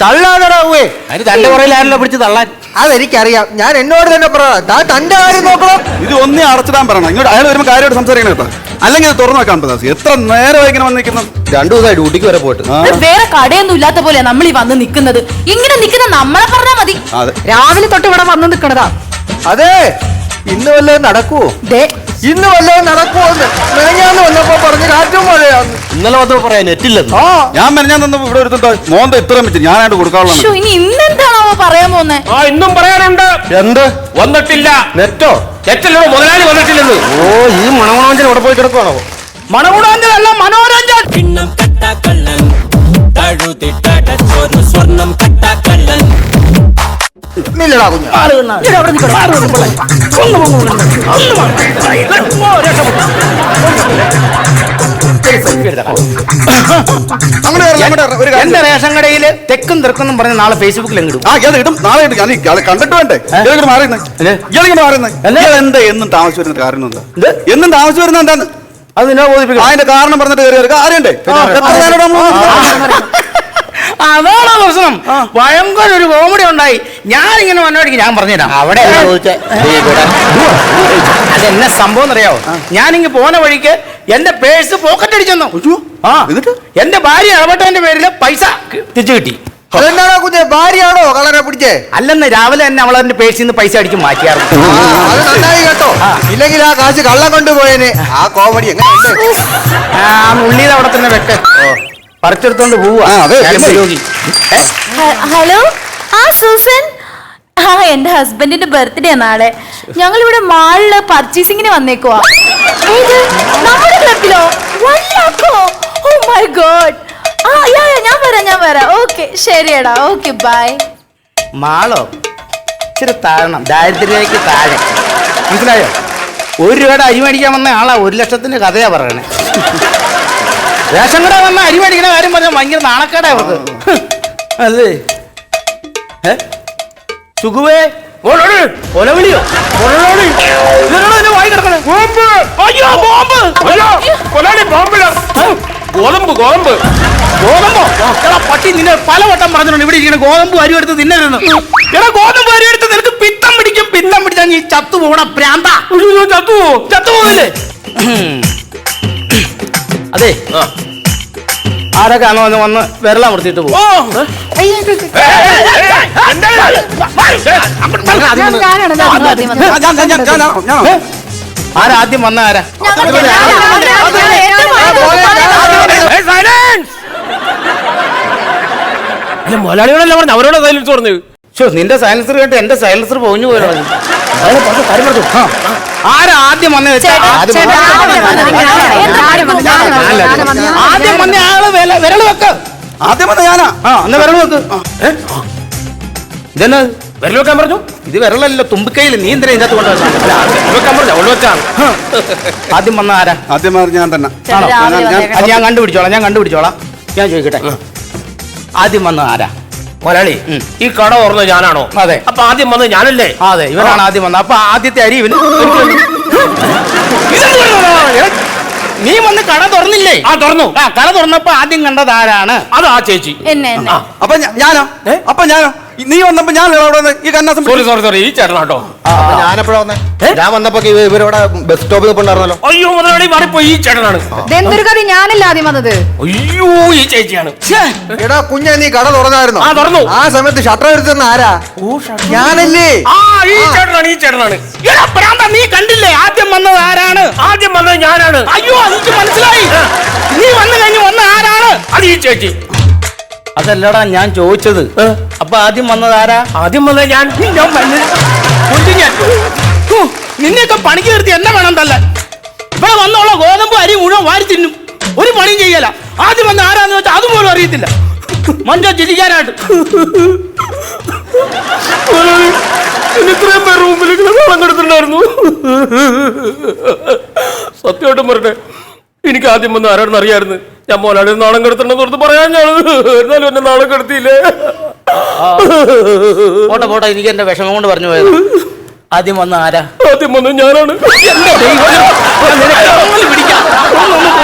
തള്ളാതെ അതിന് തന്റെ പുറയിലാണല്ലോ പിടിച്ച് തള്ളാൻ. അതെനിക്കറിയാം, ഞാൻ എന്നോട് തന്നെ പറയാം. തന്റെ കാര്യം നോക്കണം. ഇത് ഒന്നേ അടച്ചിടാൻ പറയണം. ഇങ്ങോട്ട് അയാൾ വരുമ്പോൾ കാര്യമായിട്ട് സംസാരിക്കണം കേട്ടോ, അല്ലെങ്കിൽ അത് തുറന്നു വെക്കാൻ പറ്റാ. എത്ര നേരം ഇങ്ങനെ വന്നിരിക്കുന്നു? 2 ദിവസമായി ഡ്യൂട്ടിക്ക് വരെ പോയിട്ട്. വേറെ കടയൊന്നും ഇല്ലാത്ത പോലെ നമ്മൾ ഈ വന്ന് നിൽക്കുന്നത്. ഇങ്ങനെ നിൽക്കുന്ന നമ്മളെ പറഞ്ഞാ മതി. രാവിലെ തൊട്ട് ഇവിടെ വന്ന് നിക്കണതാ. അതെ, ഇന്ന് വല്ലതും നടക്കുവോ? ഇന്ന് വല്ലതും നടക്കുവോന്ന് മെനഞ്ഞാന്ന് വന്നപ്പോ പറഞ്ഞ് കാറ്റും മഴയാന്ന്. ഇന്നലെ വന്നപ്പോ പറയാൻ നെറ്റില്ലെന്ന്. ഞാൻ മെനഞ്ഞാൻ തന്നപ്പോ ഇവിടെ ഒരു മോന്ത ഇത്രയും വെച്ച് ഞാനായിട്ട് കൊടുക്കാനുള്ള. ഇനി ഇന്നെന്താണോ പറയാൻ പോന്നെ? ഇന്നും പറയാനുണ്ട്. എന്ത് വന്നിട്ടില്ല? നെറ്റോ? നെറ്റിലോ മുതലാളി വന്നിട്ടില്ലെന്ന്. ഓ, ഈ മണമോഞ്ചൻ ഇവിടെ പോയി കിടക്കുവാണോ? മണമുടാഞ്ചൻ അല്ല, മനോരഞ്ജൻ. കിണ്ണം കട്ടാക്കള്ളൻ തഴുതിട്ടൊരു സ്വർണം കട്ടാക്കള്ളൻ. നില്ലടാ കുഞ്ഞ്. എന്റെ റേഷൻ കടയില് തെക്കും തെക്കും പറഞ്ഞ് നാളെ ഫേസ്ബുക്കിൽ ഇടും. ഇടും, നാളെ ഇടും. ഞാൻ കണ്ടിട്ട് വേണ്ടേ മാറുന്നത്? മാറുന്നത് എന്താ? എന്നും താമസിച്ചു വരുന്ന കാരണം എന്താ? എന്നും താമസിച്ചു വരുന്ന എന്താന്ന് അത് നിന്നെ ബോധിപ്പിക്കും. അതിന്റെ കാരണം പറഞ്ഞിട്ട് കയറി കാര്യണ്ടേ? അതാണ് പ്രശ്നം. ഭയങ്കര ഒരു കോമഡി ഉണ്ടായി. ഞാനിങ്ങനെ വന്നോടിക്ക് ഞാൻ പറഞ്ഞുതരാം. അവിടെ അതെന്നെ സംഭവം അറിയാവോ? ഞാനിങ്ങ് പോന്ന വഴിക്ക് എന്റെ പേഴ്സ് പോക്കറ്റ് അടിച്ചെന്നു. എന്നിട്ട് എന്റെ ഭാര്യ ഇടപെട്ടതിന്റെ പേരില് പൈസ തിരിച്ചു കിട്ടി. അതെന്താണോ കുഞ്ഞെ, ഭാര്യയാണോ കളറെ പിടിച്ചേ? അല്ലെന്ന് രാവിലെ തന്നെ അവളെന്റെ പേഴ്സിൽ നിന്ന് പൈസ അടിച്ച് മാറ്റിയായിരുന്നു. അത് നന്നായി കേട്ടോ, ഇല്ലെങ്കിൽ ആ കാശ് കള്ളം കൊണ്ടുപോയേനെ. ആ കോമഡി എങ്ങനെയുണ്ട്? ഉള്ളിയത് അവിടെ തന്നെ വെക്ക, പറിച്ചെടുത്തോണ്ട് പോവാ. Hello, Susan. എന്റെ ഹസ്ബൻഡിന്റെ ബർത്ത്ഡേ നാളെ. ഞങ്ങൾ ഇവിടെ മാളില് പർച്ചേസിങ്ങിന് വന്നേക്കുവാ. നമ്മുടെ ക്ലബിലോ? Oh my God. ഞാൻ വരാം. ഓക്കെ, ശരിയടാ. Okay, by. മാളോ ഇച്ചിരി താഴണം, ദാരിദ്ര്യക്ക് താഴെ. മനസ്സിലായോ? 1 രൂപയുടെ അരി മേടിക്കാൻ വന്ന ആളാ 1 ലക്ഷത്തിന്റെ കഥയാ പറയണേ. റേഷൻ കട വന്ന അരി മേടിക്കണ കാര്യം പറഞ്ഞാൽ ഭയങ്കര നാണക്കേടാ അവർക്ക്. അല്ലേ സുഖുവേ? ഒലവിളിയോ? വായി കിടക്കണേ. ഗോതമ്പോ പട്ടി നിന്നെ പലവട്ടം പറഞ്ഞിട്ടുണ്ട് ഇവിടെ ഇരിക്കണ ഗോതമ്പ് അരി എടുത്ത് തിന്നരുന്ന്. എടാ, ഗോതമ്പ് അരി എടുത്ത് നിനക്ക് പിത്തം പിടിക്കും. പിത്തം പിടിച്ചാൽ നീ ചത്തുപോണ പ്രാന്ത. ചത്തുപോകില്ലേ? അതെ, ആരൊക്കെ ആണോ വന്ന് വിരളമർത്തിയിട്ട് പോകും. ആരാദ്യം വന്ന ആരാ? മലയാളികളല്ല പറഞ്ഞു, അവരോട് സൈലൻസ് പറഞ്ഞു. നിന്റെ സൈലൻസർ കേട്ട് എന്റെ സൈലൻസർ പോഞ്ഞു പോയോ? ആരാദ്യം വന്ന ആദ്യം വന്ന ആള് വിരൽ വെക്ക്. ആദ്യം വന്ന ഞാനാ. എന്നാ വിരൽ വെക്ക്. ഇതെന്നാ വിരൽ വെക്കാൻ പറഞ്ഞു? ഇത് വിരലല്ലോ, തുമ്പിക്കൈയിൽ. നീ എന്തിനാ ഇതിനകത്ത് കൊണ്ടുവെക്കാൻ പറഞ്ഞു? അവള് വെച്ചാണ്. ആദ്യം വന്ന ആരാ? ആദ്യം ഞാൻ തന്നെ. ഞാൻ കണ്ടുപിടിച്ചോളാം. ഞാൻ ചോദിക്കട്ടെ, ആദ്യം വന്ന ആരാ? മലയാളി. ഈ കട തുറന്നത് ഞാനാണോ? അതെ. അപ്പൊ ആദ്യം വന്നത് ഞാനല്ലേ? അതെ, ഇവനാണ് ആദ്യം വന്നത്. അപ്പൊ ആദ്യത്തെ അരി ഇവന്. നീ വന്ന് കട തുറന്നില്ലേ? തുറന്നു. കട തുറന്നപ്പോ ആദ്യം കണ്ടത് ആരാണ്? അത് ആ ചേച്ചി. എന്നെ. അപ്പൊ ഞാനോ? നീ വന്നപ്പോ ഞാൻ ഈ കന്നാസം. സോറി, ഈ ചേട്ടനാട്ടോ. ഞാനെപ്പോഴാ വന്നേ? ഞാൻ വന്നപ്പോ ഇവരോടെ ബസ് സ്റ്റോപ്പിൽ കൊണ്ടായിരുന്നല്ലോ. അയ്യോ, മുതലാളി മാറിപ്പോ. ഈ ചേട്ടനാണ്. എന്തൊരു കഥ, ഞാനല്ല ആദ്യം വന്നത്. അയ്യോ, ഈ ചേച്ചിയാണ്. എടാ കുഞ്ഞെ, നീ കട തുറന്നായിരുന്നോ? തുറന്നു. ആ സമയത്ത് ഷട്ടർ എടുത്തെന്ന് ആരാ? ഞാനല്ലേ? ഈ ചേട്ടനാണ്. നീ കണ്ടില്ലേ ആദ്യം വന്നത് ആരാണ്? ആദ്യം വന്നത് ഞാനാണ്. അയ്യോ, എനിക്ക് മനസ്സിലായി. നീ വന്നു കഴിഞ്ഞു വന്ന ആരാണ്? അത് ഈ ചേച്ചി. അതല്ലടാ ഞാൻ ചോദിച്ചത്. അപ്പൊ ആദ്യം വന്നത് ആരാ? ആദ്യം വന്നത് ഞാൻ. നിന്നെയൊക്കെ പണിക്ക് നിർത്തി എന്നെ വേണം തല്ല. ഇവിടെ വന്നുള്ള ഗോതമ്പ് അരി മുഴുവൻ വാരി തിന്നും, ഒരു പണിയും ചെയ്യല. ആദ്യം വന്ന ആരാന്ന് വെച്ചാൽ അതുപോലും അറിയത്തില്ല. മഞ്ചോ ചിരിക്കാനായിട്ട് ഇത്രയും പേർ റൂമിലേക്ക് പങ്കെടുത്തിട്ടുണ്ടായിരുന്നു. സത്യമായിട്ടും പറട്ടെ, എനിക്ക് ആദ്യം വന്ന് ആരാണെന്ന് അറിയായിരുന്നു. ഞാൻ മോനാട് നാണം കെടുത്തിട്ടുണ്ടെന്ന് ഓർത്ത് പറയാൻ ഞാൻ, എന്നാലും എന്നെ നാണം കെടുത്തിയില്ലേ. പോട്ടെ, എനിക്ക് എന്റെ വിഷമം കൊണ്ട് പറഞ്ഞു പോയത്. ആദ്യം വന്ന ആരാ? ആദ്യം വന്നത് ഞാനാണ്.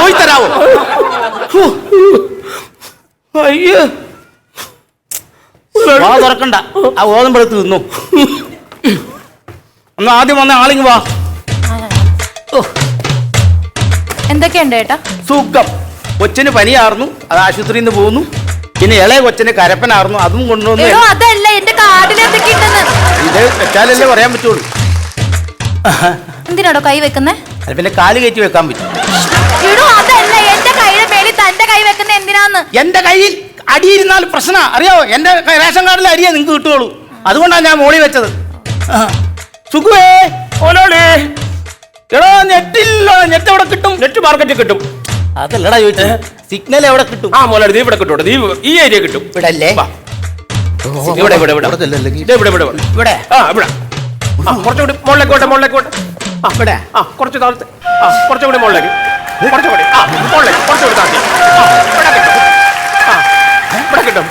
പോയി തരാവോ? അയ്യോ, വാ തുറക്കണ്ട, ആ ഓതമ്പെടുത്ത് തിന്നു. ഒന്ന് ആദ്യം വന്ന ആളിങ് വാ. എന്തൊക്കെയുണ്ട് ഏട്ടാ? സുഖം. കൊച്ചിന് പനിയായിരുന്നു, അത് ആശുപത്രിയിൽ നിന്ന് പോന്നു. പിന്നെ ഇളയ കൊച്ചിന് കരപ്പനായിരുന്നു, അതും കൊണ്ടുവന്നു. എടോ, അതല്ല എന്റെ കാർഡിൽ എന്തൊക്കെയുണ്ടെന്ന്. ഇത് വെച്ചാലല്ലേ പറയാൻ പറ്റുള്ളൂ. എന്തിനാടോ കൈ വെക്കുന്നേ? അത് പിന്നെ കാല് കയറ്റി വെക്കാൻ പറ്റും. എടോ, അതല്ല എന്റെ കൈയുടെ മേളിൽ തന്റെ കൈ വെക്കുന്ന എന്തിനാന്ന്? എന്റെ കയ്യിൽ അടിയിരുന്നാൽ പ്രശ്ന അറിയാവോ? എന്റെ റേഷൻ കാർഡിലെ അരിയെ നിങ്ങൾക്ക് കിട്ടുള്ളൂ, അതുകൊണ്ടാണ് ഞാൻ മോളി വെച്ചത്. സുഖുവേ, എടാ നെറ്റില്ല, നെറ്റ് എവിടെ കിട്ടും? നെറ്റ് മാർക്കറ്റിൽ കിട്ടും. അതല്ലടാ ചോദിച്ചത്, സിഗ്നൽ എവിടെ കിട്ടും? ആ മോലാളി, നീ ഇവിടെ കിട്ടും, നീ ഈ ഏരിയ കിട്ടും. ഇവിടെ അല്ലേ? ഇവിടെ ഇവിടെ ഇവിടെ ഇവിടെ ഇവിടെ ഇവിടെ. ആ ഇവിടെ. ആ കുറച്ചുകൂടി മുകളിലേക്കോട്ടെ, മുകളിലേക്കോട്ടെ. ആ ഇവിടെ. ആ കുറച്ച് താഴത്ത്. ആ കുറച്ചുകൂടി മുകളിലേക്ക്, കുറച്ചുകൂടി. ആ മുകളിലേക്ക് കുറച്ചുകൂടി താഴ്ത്തി. ആ ഇവിടെ കിട്ടും. ആ ഇവിടെ കിട്ടും.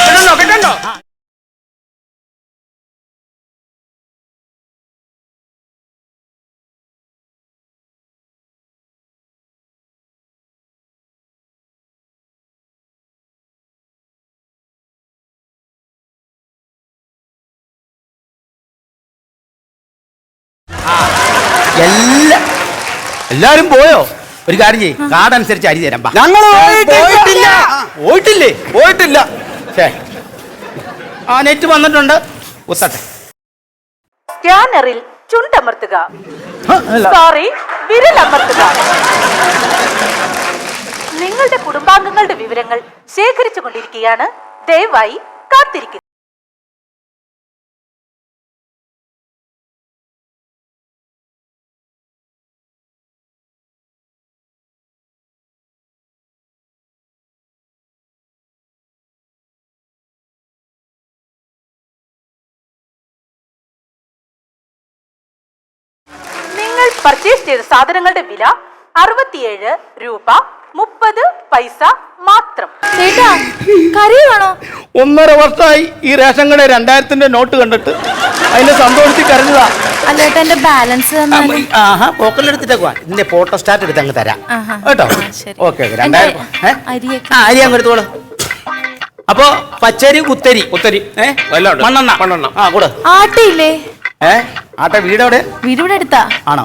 കിട്ടുന്നോ? കിട്ടുന്നോ? എല്ലാരും പോയോ? ഒരു കാര്യം ചെയ്യ്, കാർഡ് അനുസരിച്ച് അരി തരാം. ഞങ്ങൾ പോയിട്ടില്ല. പോയിട്ടില്ലേ? പോയിട്ടില്ല. ആ നെറ്റ് വന്നിട്ടുണ്ട്, ഒത്തട്ടെ. സ്കാനറിൽ ചുണ്ടമർത്തുക. സോറി, വിരലമർത്തുക. നിങ്ങളുടെ കുടുംബാംഗങ്ങളുടെ വിവരങ്ങൾ ശേഖരിച്ചു കൊണ്ടിരിക്കുകയാണ്. ദയവായി കാത്തിരിക്കുക. നിങ്ങൾ പർച്ചേസ് ചെയ്ത സാധനങ്ങളുടെ വില 67 രൂപ 30 പൈസ മാത്രം. ചേട്ടാ, കരയുവാണോ? 1.5 വർഷമായി ഈ റേഷൻ കട 2000-ന്റെ നോട്ട് കണ്ടിട്ട് അതിന്റെ സന്തോഷത്തിൽ കരഞ്ഞതാ. അല്ല ഏട്ടാ, എന്റെ ബാലൻസ് ആഹാ, പോക്കലെടുത്തിട്ടേക്കുവാ. ഇതിന്റെ ഫോട്ടോ സ്റ്റാറ്റ് എടുത്ത് അങ്ങ് തരാം ആഹാ. കേട്ടോ. ആ, ശരി. ഓക്കെ, 2000. അരിയൊക്കെ അരി അങ്ങ് എടുത്തോളൂ. അപ്പൊ പച്ചരി, കുത്തരി, ഒത്തരി മണ്ണെണ്ണ. മണ്ണെണ്ണ. ആ കൂടെ. ആട്ടയില്ലേ? ആട്ടെ, വീടെവിടെ? വീടിവിടെ എടുത്താ. ആണോ?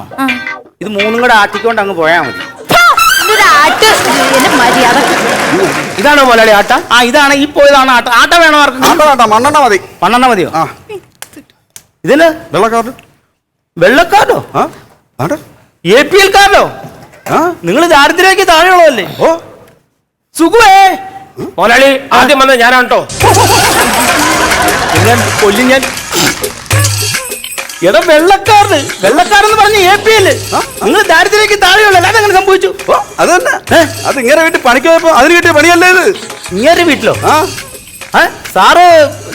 ഇത് മൂന്നും കൂടെ ആട്ടിക്കൊണ്ട് അങ്ങ് പോയാ മതി. മര്യാദ. ഇതാണോ മുതലാളി ആട്ട? ആ ഇതാണ്, ഈ പോയതാണ് ആട്ട. ആട്ട വേണോ ആർക്കും? മണ്ണെണ്ണ മതി. മണ്ണെണ്ണ മതിയോ? ആ. ഇതിന് വെള്ളക്കാർഡ്. വെള്ളക്കാർഡോ? APL കാർഡോ? നിങ്ങൾ ദാരിദ്ര്യക്ക് താഴെയുള്ളതല്ലേ? ഓ സുഖുവേ. മോലാളി, ആദ്യം വന്നത് ഞാനാണ് കേട്ടോ. കൊല്ലി ഞാൻ. എടാ വെള്ളക്കാർഡ്, വെള്ളക്കാരെന്ന് പറഞ്ഞ APL. നിങ്ങൾ ദാരിദ്ര്യക്ക് താഴെയുള്ള. അതെങ്ങനെ സംഭവിച്ചു? അത് തന്നെ. അത് ഇങ്ങനെ വീട്ടിൽ പണിക്ക് പോയപ്പോ അതിന് കിട്ടിയ പണിയല്ലേ ഇത്? ഇങ്ങനെ വീട്ടിലോ? സാറ്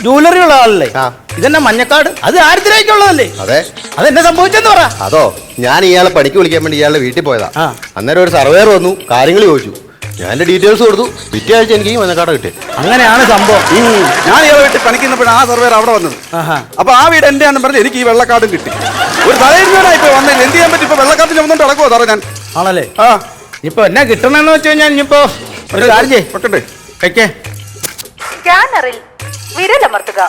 ജൂവലറി ഉള്ള ആളല്ലേ? ഇതെന്നെ മഞ്ഞക്കാട്, അത് ദാരിദ്ര്യക്കുള്ളതല്ലേ? അതെ. അതെന്നെ സംഭവിച്ചെന്ന് പറ. അതോ, ഞാൻ ഇയാളെ പണിക്ക് വിളിക്കാൻ വേണ്ടി ഇയാളുടെ വീട്ടിൽ പോയതാ. അന്നേരം ഒരു സർവേർ വന്നു, കാര്യങ്ങൾ ചോദിച്ചു. ഞാൻ എന്റെ ഡീറ്റെയിൽസ് കൊടുത്തു. പിറ്റേ ആഴ്ച എനിക്ക് ഈ മഞ്ഞക്കാട് കിട്ടി. അങ്ങനെയാണ് സംഭവം. ഞാൻ ഇയാളെ വീട്ടിൽ പണിക്കുന്നപ്പോഴാണ് ആ സർവേർ അവിടെ വന്നത്. അപ്പൊ ആ വീട് എന്റെ ആണെന്ന് പറഞ്ഞ് എനിക്ക് ഈ വെള്ളക്കാർഡും കിട്ടി. ഒരു തലയിരുന്നായി ഇപ്പൊ വന്നത്. എന്ത് ചെയ്യാൻ പറ്റും? ഇപ്പൊ വെള്ളക്കാർഡ് ചുമന്നോണ്ട് നടക്കുമോ സാറേ ഞാൻ? ആണല്ലേ? ഇപ്പൊ എന്നാ കിട്ടണമെന്ന് വെച്ച് കഴിഞ്ഞാൽ ഇനിയിപ്പോ ഒരു കാര്യം ചെയ്യട്ടെ. വെക്കേ. സ്കാനറിൽ വിരലമർത്തുക.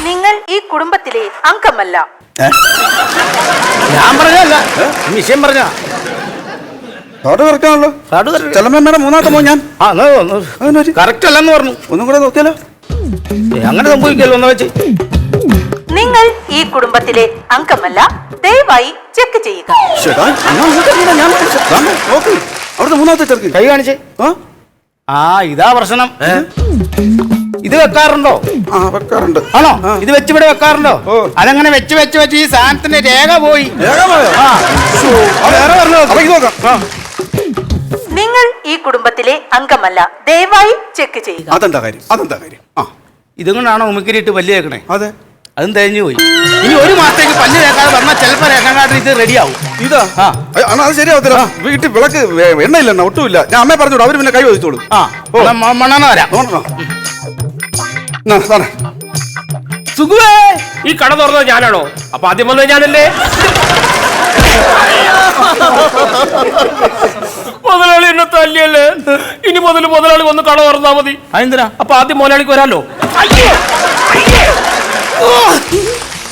നിങ്ങൾ ഈ കുടുംബത്തിലെ അംഗമല്ല. ഞാൻ പറഞ്ഞല്ല, വിഷയം പറഞ്ഞ കാർഡ് കറക്റ്റാണല്ലോ. ചെലമ്മയുടെ മൂന്നാമത്തെ മോൻ ഞാൻ. കറക്റ്റ് അല്ലെന്ന് പറഞ്ഞു. ഒന്നും കൂടെ നോക്കിയാലോ? അങ്ങനെ സംഭവിക്കല്ലോ ഒന്ന് വെച്ച്. നിങ്ങൾ ഈ കുടുംബത്തിലെ അംഗമല്ല. ദയവായി ചെക്ക് ചെയ്യുക. അവിടുത്തെ മൂന്നാമത്തെ ചെറുക്ക് കൈ കാണിച്ചേ. ആ ഇതാ പ്രശ്നം. ഇത് വെക്കാറുണ്ടോ? വെക്കാറുണ്ട്. ആണോ? ഇത് വെച്ച് ഇവിടെ വെക്കാറുണ്ടോ? അതങ്ങനെ വെച്ച് വെച്ച് വെച്ച് ഈ സാധനത്തിന്റെ രേഖ പോയി. നിങ്ങൾ ഈ കുടുംബത്തിലെ അംഗമല്ല. ദയവായി ചെക്ക് ചെയ്യുക. അതെന്താ കാര്യം? അതെന്താ കാര്യം? ഇതും കൊണ്ടാണോ ഉമിക്കരിയിട്ട് പല്ല് തേക്കണേ? അതെ. അതും തേഞ്ഞു പോയി. ഇനി ഒരു മാസത്തേക്ക് പല്ല് തേക്കാതെ വന്നാൽ ചിലപ്പോ റേഷൻ കാർഡിൽ ഇത് റെഡിയാവും. ഇതാ അത് ശരിയാവത്തില്ല. വീട്ടിൽ വിളക്ക് എണ്ണയില്ല, ഒട്ടുമില്ല. ഞാൻ അമ്മയെ പറഞ്ഞോളൂ, അവര് പിന്നെ കൈ വഹിച്ചോളൂ. മണ്ണെണ്ണ വരാം. സുഖുവേ, ഈ കട തുറന്നത് ഞാനാണോ? അപ്പൊ ആദ്യം വന്നത് ഞാനല്ലേ? മുതലാളി എന്നെ തല്ലിയല്ലേ, ഇനി മുതൽ മുതലാളി വന്ന് കട തുറന്നാ മതി. അതെന്തിനാ? അപ്പൊ ആദ്യം മുതലാളിക്ക് വരാലോ.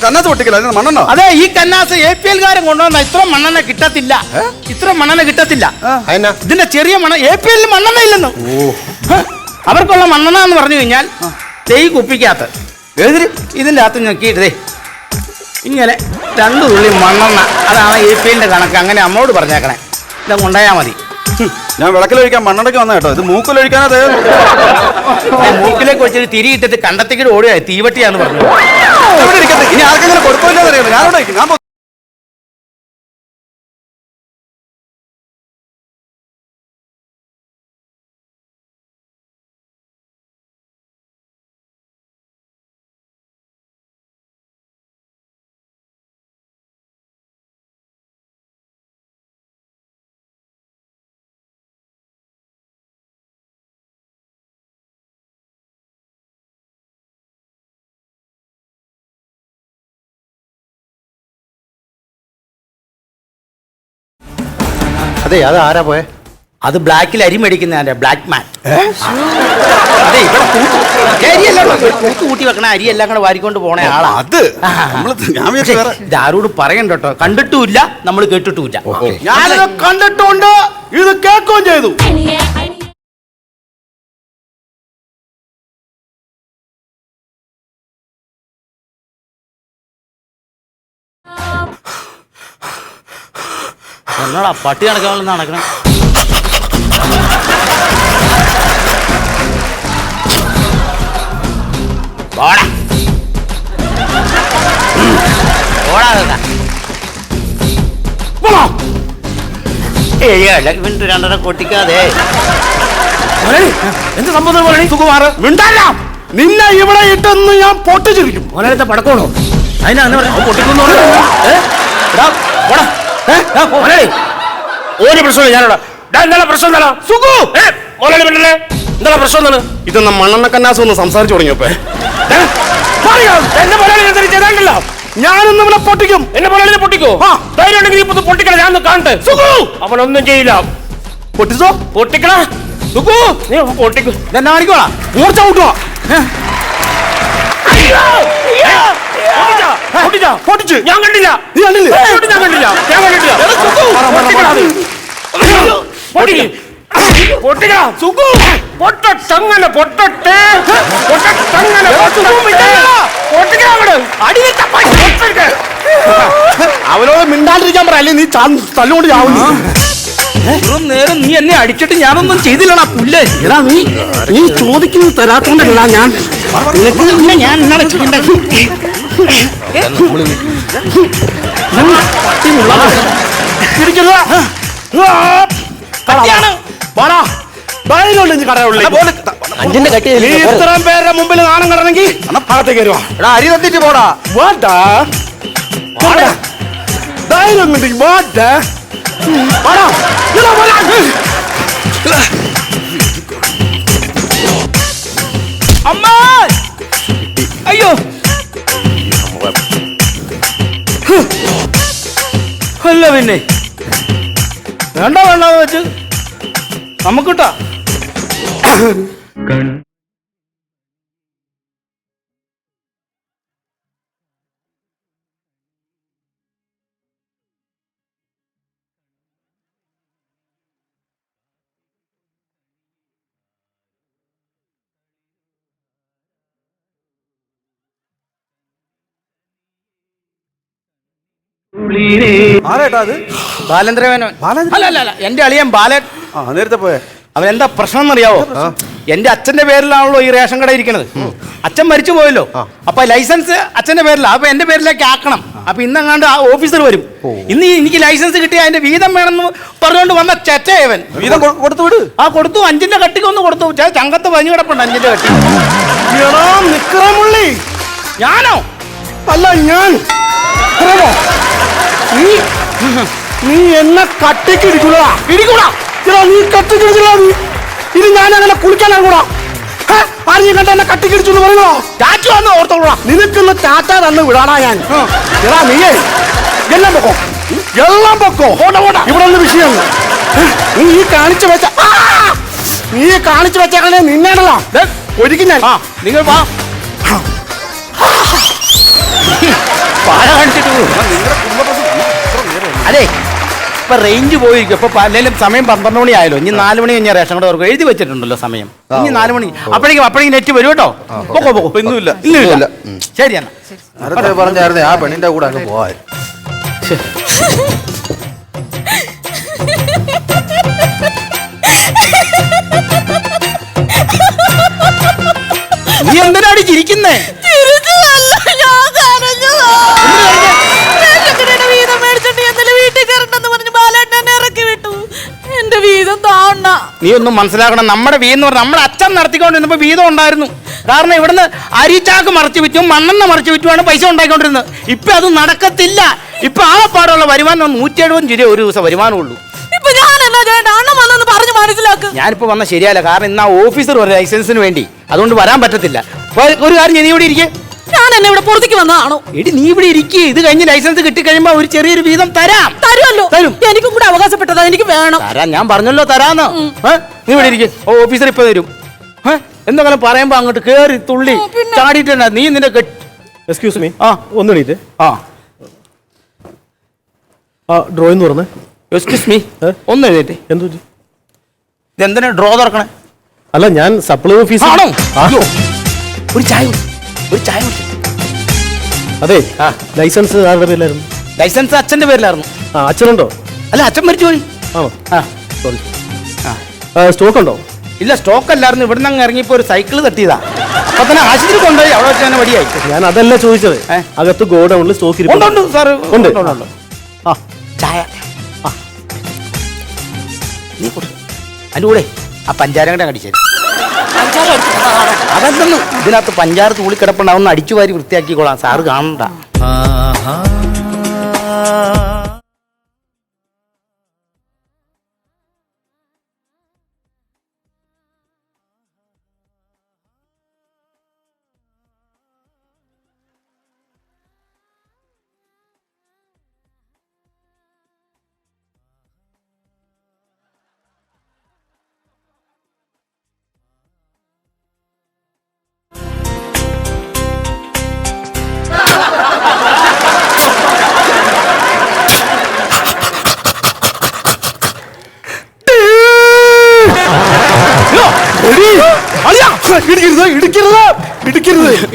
കന്നാസ് പൊട്ടിക്കല മണ്ണെണ്ണോ? അതെ, ഈ കന്നാസ് APL കാരൻ കൊണ്ടുവന്ന ഇത്ര മണ്ണെണ്ണ കിട്ടത്തില്ല. ഇത്ര മണ്ണെണ്ണ കിട്ടത്തില്ല. ഇതിന്റെ ചെറിയ APL മണ്ണെണ്ണ ഇല്ലെന്ന്. അവർക്കുള്ള മണ്ണെണ്ണ എന്ന് പറഞ്ഞു കഴിഞ്ഞാൽ ഈ കുപ്പിക്കകത്ത് ഇതിന്റെ അകത്ത് ഞെക്കിയിട്ടേ ഇങ്ങനെ 2 തുള്ളി മണ്ണെണ്ണ, അതാണ് APLന്റെ കണക്ക്. അങ്ങനെ അമ്മോട് പറഞ്ഞേക്കണേ, ഇതാ കൊണ്ടുപോയാൽ മതി. ഞാൻ വിളക്കിലൊഴിക്കാൻ മണ്ണെണ്ണയ്ക്ക് വന്ന കേട്ടോ, ഇത് മൂക്കിലൊഴിക്കാനത്. മൂക്കിലേക്ക് വെച്ചിട്ട് തിരിയിട്ടിട്ട് കണ്ടത്തേക്ക് ഓടിയാ തീവട്ടിയാന്ന് പറഞ്ഞു. ഇനി ആർക്കെങ്കിലും കൊടുക്കില്ലെന്ന് അറിയാം. ഞാനോട് ഞാൻ അതെ, അത് ആരാ പോയെ? അത് ബ്ലാക്കിൽ അരി മേടിക്കുന്ന ബ്ലാക്ക് മാൻ. അതെ, ഇവിടെ കൂത്ത് കൂട്ടി വെക്കണ അരി എല്ലാം കൂടെ വാരിക്കൊണ്ട് പോണ ആളാ. അത് ഞാൻ ഇത് ആരോട് പറയണ്ട കേട്ടോ, കണ്ടിട്ടുമില്ല, നമ്മൾ കേട്ടിട്ടുമില്ല. ഞാനത് കണ്ടിട്ടുണ്ട്, ഇത് കേൾക്കുകയും ചെയ്തു. എന്നാടാ പട്ടി നടക്കാനുള്ള നടക്കണം. ഓടാ ഓടാ 7 കൊട്ടിക്കാതെ. എന്ത് സംഭവം സുകുമാർ? മിണ്ടല്ല, നിന്നെ ഇവിടെ ഇട്ടെന്ന് ഞാൻ പൊട്ടിച്ചിരിക്കും. മോനത്തെ പടക്കണോ? അതിനാ പൊട്ടിക്കുന്നു. ഒരു പ്രശ്നമില്ല, ഞാനോടാ. എന്താണ് പ്രശ്നം? എന്താണ് സുഖു? എന്താണ് പ്രശ്നം? എന്താണ് ഇതെന്നാ മണ്ണെണ്ണ കന്നാസ് ഒന്ന് സംസാരിച്ചു തുടങ്ങിയപ്പോ എന്റെ പൊലാളിണ്ടല്ലോ, ഞാനൊന്നും ഇവിടെ പൊട്ടിക്കും. എന്നെ പൊലാളിനെ പൊട്ടിക്കോ? ധൈര്യം ഉണ്ടെങ്കിൽ ഇപ്പൊ പൊട്ടിക്കണം, ഞാൻ കാണട്ടെ. സുഖു അവനൊന്നും ചെയ്യില്ല. പൊട്ടിച്ചോ? പൊട്ടിക്കണ സുഖു, നീ പൊട്ടിക്കും. ഇതെന്നാ കാണിക്കോളാ? മൂർച്ച കൂട്ടുവാ. പൊട്ടിച്ചു. ഞാൻ കണ്ടില്ല. നീ കണ്ടില്ലേ? ഞാൻ കണ്ടില്ല. ഞാൻ കണ്ടിട്ടില്ല. പൊട്ടിക്ക സുഖു, പൊട്ടങ്ങനെ പൊട്ടട്ടെ, പൊട്ടങ്ങനെ അവനോട് മിണ്ടാണ്ടിരിക്കാൻ പറയല്ലേ, നീ തല്ലുകൊണ്ട് ചാവുന്നു. നേരം നീ എന്നെ അടിച്ചിട്ട് ഞാനൊന്നും ചെയ്തില്ലടാ പുല്ലേ. എടാ നീ ചോദിക്കുന്നത് തരാത്തോണ്ടല്ല ഞാൻ ഞാൻ ഇന്നലെ ചെയ്യേണ്ടത്. അഞ്ചിന്റെ കട്ടി ഇത്രയും പേരുടെ മുമ്പിൽ നാണം കിടന്നെങ്കിൽ അകത്തേക്ക് വരുവാ. അരി തന്നിട്ട് പോടാ. ധൈര്യം ഉണ്ടെങ്കിൽ അമ്മ, അയ്യോ അല്ല പിന്നെ വേണ്ട വേണ്ടെന്ന് വെച്ച് നമുക്കിട്ടാ. ആരാട്ടാ അത്? ബാലേന്ദ്രമേനോൻ. അല്ല എന്റെ അളിയൻ ബാലൻ. നേരത്തെ പോയെ അവൻ എന്താ പ്രശ്നം എന്നറിയാവോ? എന്റെ അച്ഛന്റെ പേരിലാണല്ലോ ഈ റേഷൻ കട ഇരിക്കണത്. അച്ഛൻ മരിച്ചു പോയല്ലോ, അപ്പൊ ലൈസൻസ് അച്ഛന്റെ പേരിലാ. അപ്പൊ എന്റെ പേരിലേക്ക് ആക്കണം. അപ്പൊ ഇന്നെങ്ങാണ്ട് ആ ഓഫീസർ വരും. ഇന്ന് എനിക്ക് ലൈസൻസ് കിട്ടിയ അതിന്റെ വീതം വേണമെന്ന് പറഞ്ഞുകൊണ്ട് വന്ന ചെറ്റയവൻ. വീതം കൊടുത്തു വിട്. കൊടുത്തു, 5ന്റെ കട്ടിക്ക് ഒന്ന് കൊടുത്തു. ചങ്കത്ത് പഞ്ഞു കിടപ്പുണ്ട് 5ന്റെ കട്ടി. നിക്കറമുള്ളി ഞാനോ? അല്ല ഞാൻ. നീ എന്നെ കട്ടിക്ക് ഇടിക്കൂടാ. നീ കട്ടിക്കിടിച്ചില്ല. ഇത് ഞാൻ അങ്ങനെ കുളിക്കാനാകൂടാ. ആരെയും കണ്ട എന്നെ കട്ടിക്കിടിച്ചു എന്ന് പറയുന്നോ? ടാറ്റു വന്ന് ഓർത്തോളാം. നിനക്കൊന്ന് ടാറ്റ തന്ന് വിടാടാ ഞാൻ. നീയേ എല്ലാം പൊക്കോ. എല്ലാം പൊക്കോ ഇവിടെ ഒന്ന് വിഷയം നീ ഈ കാണിച്ചു വെച്ച നീ കാണിച്ചു വെച്ചേ നിന്നേടല്ലോ ഒരിക്കൽ ഞാൻ നിങ്ങൾ വാ പാഴ കാണിച്ചിട്ട് അതെ ഇപ്പൊ റേഞ്ച് പോയിരിക്കും ഇപ്പൊ പലരും സമയം 12 മണി ആയല്ലോ ഇനി 4 മണി കഴിഞ്ഞാൽ റേഷൻ കട എഴുതി വെച്ചിട്ടുണ്ടല്ലോ സമയം ഇനി 4 മണി അപ്പോഴേക്കും നെറ്റ് വരും കേട്ടോ പൊക്കോ ഇന്നുമില്ല ഇല്ല ശരി എന്നാ നേരത്തെ പറഞ്ഞായിരുന്നേ ആ പെണ്ണിന്റെ കൂടെ അങ്ങ് പോവാൻ. നീ എന്തിനാണ് ചിരിക്കുന്നേ നീ ഒന്നും മനസ്സിലാക്കണം നമ്മുടെ വീന്ന് പറഞ്ഞാൽ നമ്മുടെ അച്ഛൻ നടത്തിക്കൊണ്ടിരുന്നപ്പോ വീതം ഉണ്ടായിരുന്നു കാരണം ഇവിടുന്ന് അരിച്ചാക്ക് മറച്ചു വിറ്റും മണ്ണെണ്ണ മറച്ചു വിറ്റുമാണ് പൈസ ഉണ്ടാക്കിക്കൊണ്ടിരുന്നത് ഇപ്പൊ അത് നടക്കത്തില്ല ഇപ്പൊ ആ പാടുള്ള വരുമാനം 170 രൂപ ഒരു ദിവസം വരുമാനമുള്ളൂ ഞാനിപ്പോ വന്ന ശരിയല്ല കാരണം ഇന്ന് ആ ഓഫീസർ ഒരു ലൈസൻസിന് വേണ്ടി അതുകൊണ്ട് വരാൻ പറ്റത്തില്ല ഒരു കാര്യം നീ ഇവിടെ ഇരിക്കേ ഞാൻ എന്നെ ഇവിടെ പുറത്തേക്ക് വന്നതാണോ എടി നീ ഇവിടെ ഇരിക്കേ ഇത് കഴിഞ്ഞ് ലൈസൻസ് കിട്ടിക്കഴിയുമ്പോ ഒരു ചെറിയൊരു വീതം തരുമല്ലോ തരും എനിക്കും കൂടെ അവകാശപ്പെട്ടതാ എനിക്ക് വേണം തരാം ഞാൻ പറഞ്ഞല്ലോ തരാന്ന് നീ ഇവിടെ ഇരിക്കേ ഓഫീസർ ഇപ്പൊ തരും എന്തെങ്കിലും പറയുമ്പോ അങ്ങോട്ട് കേറി തുള്ളി ചാടിയിട്ട് നീ നിന്റെ എക്സ്ക്യൂസ് മീ ആ ഒന്ന് എണീറ്റ് ഡ്രോയിന്ന് പറഞ്ഞേ എക്സ്ക്യൂസ് മീ ഒന്ന് എഴുതിട്ട് എന്തു ഇതെന്തിനാ ഡ്രോ തുറക്കണേ അല്ല ഞാൻ സപ്ലൈ ഓഫീസ് ആണോ ഒരു ചായ അതെ ലൈസൻസ് ആരുടെ പേരിലായിരുന്നു ലൈസൻസ് അച്ഛന്റെ പേരിലായിരുന്നു അച്ഛനുണ്ടോ അല്ല അച്ഛൻ മരിച്ചു പോയി ആണോ സോറി സ്റ്റോക്ക് ഉണ്ടോ ഇല്ല സ്റ്റോക്ക് അല്ലായിരുന്നു ഇവിടുന്ന് അങ്ങ് ഇറങ്ങിയപ്പോ ഒരു സൈക്കിള് തട്ടിയതാ അപ്പൊ തന്നെ ആശുപത്രി കൊണ്ടുപോയി അവിടെ വെച്ച് തന്നെ വടിയായി ഞാൻ അതല്ല ചോദിച്ചത് അകത്ത് ഗോഡൌണിൽ സ്റ്റോക്ക് ഉണ്ട് സാർ ഉണ്ട് ചായ നീ കൊടു അതിൻ്റെ കൂടെ ആ പഞ്ചാരം കൂടെ അടിച്ചത് അതൊന്നും ഇതിനകത്ത് പഞ്ചാര തൂളി കിടപ്പുണ്ടാവുന്ന അടിച്ചു വാരി വൃത്തിയാക്കിക്കോളാം സാറ് കാണണ്ട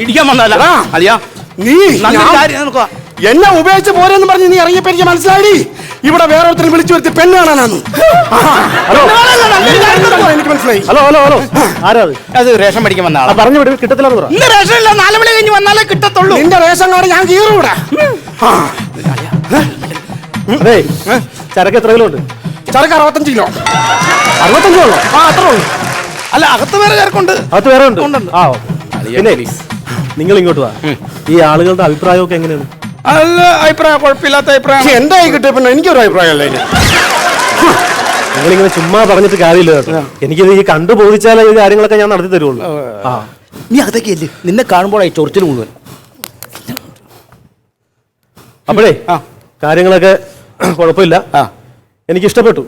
ഇടിക്കാൻ വന്നല്ല അലിയാ നീ എന്നെ ഉപയോഗിച്ച് പോരെന്ന് പറഞ്ഞ് നീ ഇറങ്ങിയപ്പോ എനിക്ക് മനസ്സിലായി ഇവിടെ വേറൊരുത്തരും വിളിച്ചു വരുത്തി പെണ്ണ് കാണാനാന്ന് എനിക്ക് മനസ്സിലായി ഹലോ ഹലോ ഹലോ ആരാ അത് റേഷൻ പഠിക്കാൻ വന്ന ആളാ പറഞ്ഞു വിടും കിട്ടത്തില്ലെന്ന് പറ ഇന്ന് റേഷൻ ഇല്ല 4 മണി കഴിഞ്ഞ് വന്നാലേ കിട്ടത്തുള്ളൂ നിന്റെ റേഷൻ കാർഡ് ഞാൻ കീറൂടാ അതെ ചരക്ക് എത്ര കിലോ ഉണ്ട് ചരക്ക് 65 കിലോ 65 കിലോ അത്ര ഉള്ളു അല്ല അകത്ത് വേറെ ചരക്കുണ്ട് അകത്ത് വേറെ ഉണ്ട് ആ പിന്നെ നിങ്ങൾ ഇങ്ങോട്ട് വാ ഈ ആളുകളുടെ അഭിപ്രായമൊക്കെ എങ്ങനെയാണ് നല്ല അഭിപ്രായം കുഴപ്പമില്ലാത്ത അഭിപ്രായം എന്റെ കൈ കിട്ടിയ പിന്നെ എനിക്കൊരു അഭിപ്രായമല്ല നിങ്ങളിങ്ങനെ ചുമ്മാ പറഞ്ഞിട്ട് കാര്യമില്ല കേട്ടോ എനിക്കിത് ഈ കണ്ടു ബോധിച്ചാലേ ഈ കാര്യങ്ങളൊക്കെ ഞാൻ നടത്തി തരുള്ളൂ നീ അകത്തേക്ക് അല്ലേ നിന്നെ കാണുമ്പോഴായി ചൊറിച്ചിൽ മുഴുവൻ അപ്പോഴേ കാര്യങ്ങളൊക്കെ കുഴപ്പമില്ല എനിക്ക് ഇഷ്ടപ്പെട്ടു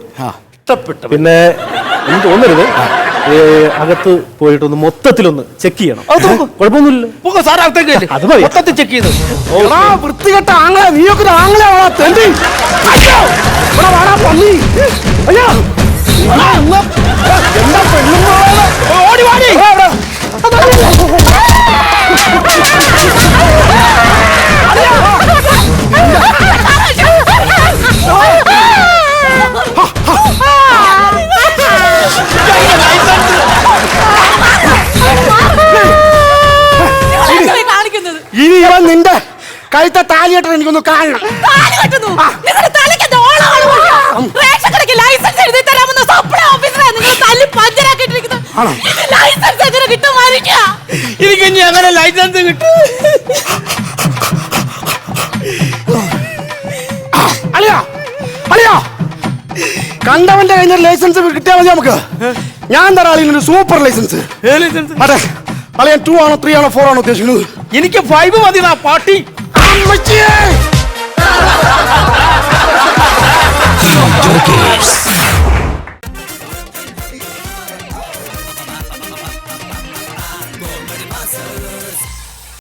പിന്നെ എനിക്ക് തോന്നരുത് അകത്ത് പോയിട്ടൊന്ന് മൊത്തത്തിലൊന്ന് ചെക്ക് ചെയ്യണം കുഴപ്പമൊന്നുമില്ല സാർ അകത്തേക്ക് അത് മതി മൊത്തത്തിൽ ചെക്ക് ചെയ്തു വൃത്തികെട്ട ആങ്ങളെ നീയൊക്കെ ആങ്ങളെ ഓടി വാടി ഇനി ഇവൻ നിന്റെ കഴുത്ത താലിയായിട്ട് എനിക്കൊന്ന് കാണണം എനിക്ക് ഇനി അങ്ങനെ ലൈസൻസ് കിട്ടും കണ്ടവന്റെ കഴിഞ്ഞ ലൈസൻസ് കിട്ടിയാൽ മതി നമുക്ക് ഞാൻ തരാം അളിയനൊരു സൂപ്പർ ലൈസൻസ് അതെ അളിയൻ 2 ആണോ 3 ആണോ 4 ആണോ ഉദ്ദേശിക്കുന്നത് എനിക്ക് 5 മതി പാട്ടി സ